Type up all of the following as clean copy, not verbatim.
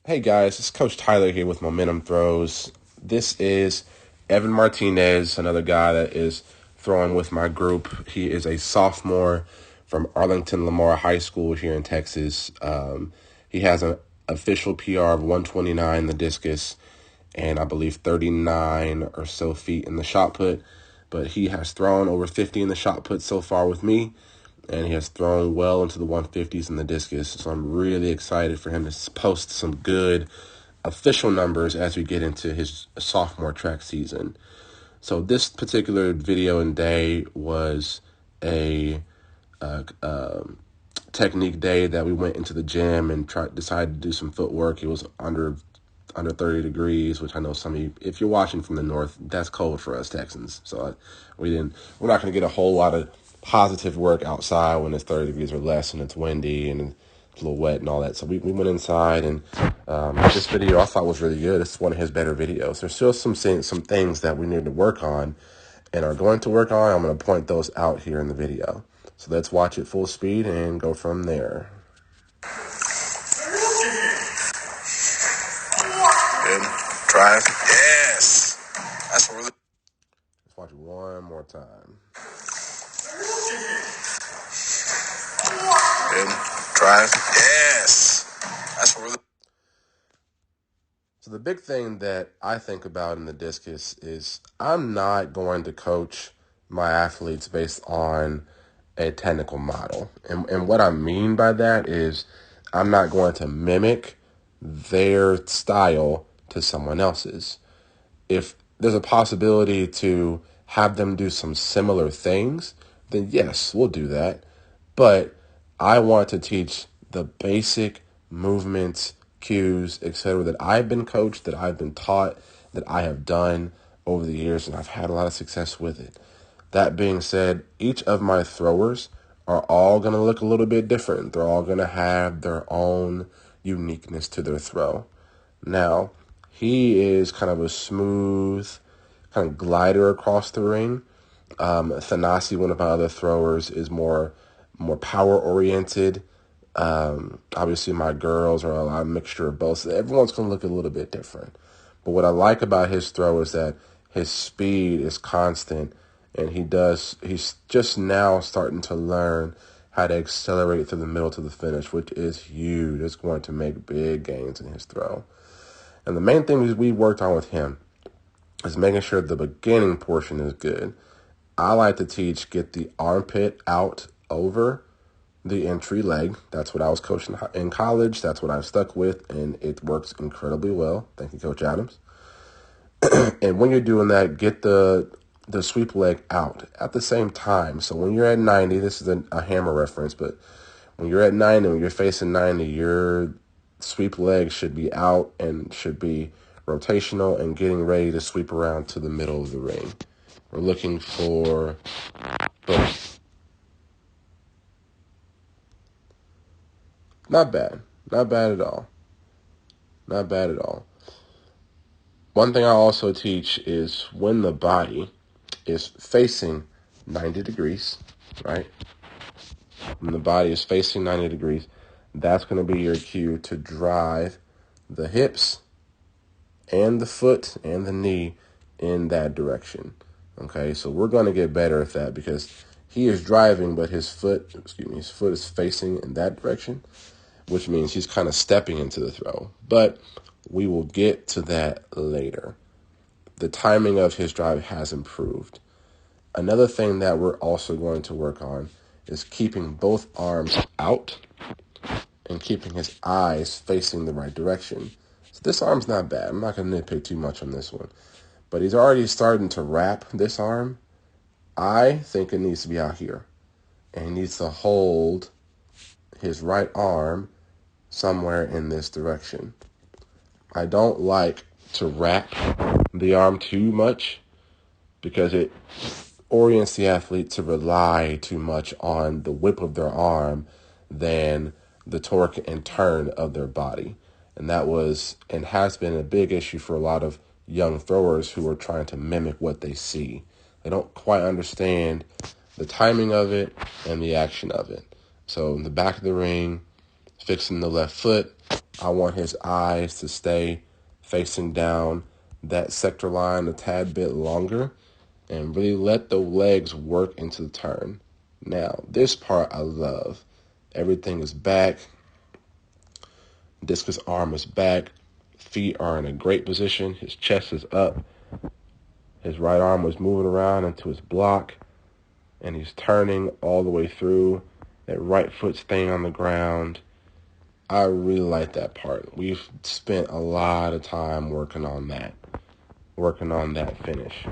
Hey guys, it's Coach Tyler here with Momentum Throws. This is Evan Martinez, another guy that is throwing with my group. He is a sophomore from Arlington Lamar High School here in Texas. He has an official PR of 129 in the discus and I believe 39 or so feet in the shot put. But he has thrown over 50 in the shot put so far with me, and he has thrown well into the 150s in the discus. So I'm really excited for him to post some good official numbers as we get into his sophomore track season. So this particular video and day was a technique day that we went into the gym and decided to do some footwork. It was under 30 degrees, which I know some of you, if you're watching from the north, that's cold for us Texans. So we're not going to get a whole lot of positive work outside when it's 30 degrees or less and it's windy and it's a little wet and all that. So we went inside, and this video I thought was really good. It's one of his better videos. There's still some things that we need to work on and are going to work on. I'm going to point those out here in the video. So let's watch it full speed and go from there. Good. Drive. Yes. That's what we're looking. Let's watch it one more time. Good. Drive. Yes. That's what we're looking. So the big thing that I think about in the discus is I'm not going to coach my athletes based on a technical model. And what I mean by that is I'm not going to mimic their style to someone else's. If there's a possibility to have them do some similar things, then yes, we'll do that. But I want to teach the basic movements, cues, etc. that I've been coached, that I've been taught, that I have done over the years, and I've had a lot of success with it. That being said, each of my throwers are all going to look a little bit different. They're all going to have their own uniqueness to their throw. Now, he is kind of a smooth kind of glider across the ring. Thanasi, one of my other throwers, is more power-oriented. Obviously, my girls are a lot of mixture of both. So everyone's going to look a little bit different. But what I like about his throw is that his speed is constant, and he's just now starting to learn how to accelerate through the middle to the finish, which is huge. It's going to make big gains in his throw. And the main thing we worked on with him is making sure the beginning portion is good. I like to teach get the armpit out over the entry leg. That's what I was coaching in college. That's what I've stuck with, and it works incredibly well. Thank you, Coach Adams. And when you're doing that, get the sweep leg out at the same time. So when you're at 90, this is a hammer reference, but when you're at 90, when you're facing 90, your sweep leg should be out and should be rotational and getting ready to sweep around to the middle of the ring. We're looking for both. Not bad. Not bad at all. Not bad at all. One thing I also teach is when the body is facing 90 degrees, right? When the body is facing 90 degrees, that's going to be your cue to drive the hips and the foot and the knee in that direction. Okay, so we're going to get better at that because he is driving, but his foot is facing in that direction, which means he's kind of stepping into the throw. But we will get to that later. The timing of his drive has improved. Another thing that we're also going to work on is keeping both arms out and keeping his eyes facing the right direction. So this arm's not bad. I'm not going to nitpick too much on this one. But he's already starting to wrap this arm. I think it needs to be out here. And he needs to hold his right arm somewhere in this direction. I don't like to wrap the arm too much because it orients the athlete to rely too much on the whip of their arm than the torque and turn of their body. And that was and has been a big issue for a lot of young throwers who are trying to mimic what they see. They don't quite understand the timing of it and the action of it. So in the back of the ring, fixing the left foot, I want his eyes to stay facing down that sector line a tad bit longer and really let the legs work into the turn. Now, this part I love. Everything is back. Discus arm is back. Feet are in a great position. His chest is up. His right arm was moving around into his block, and he's turning all the way through. That right foot staying on the ground. I really like that part. We've spent a lot of time working on that finish.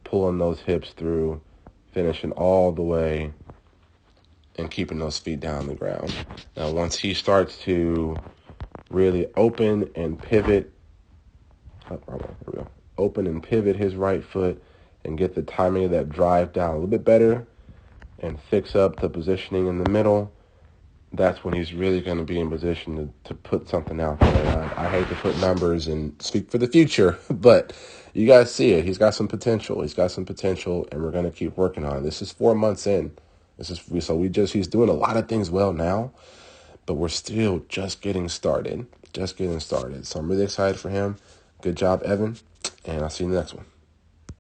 Pulling those hips through, finishing all the way, and keeping those feet down on the ground. Now, once he starts to really open and pivot, open and pivot his right foot and get the timing of that drive down a little bit better and fix up the positioning in the middle, that's when he's really going to be in position to put something out there. I hate to put numbers and speak for the future, but you guys see it. He's got some potential. And we're going to keep working on it. This is 4 months in. He's doing a lot of things well now, but we're still just getting started. So I'm really excited for him. Good job, Evan, and I'll see you in the next one.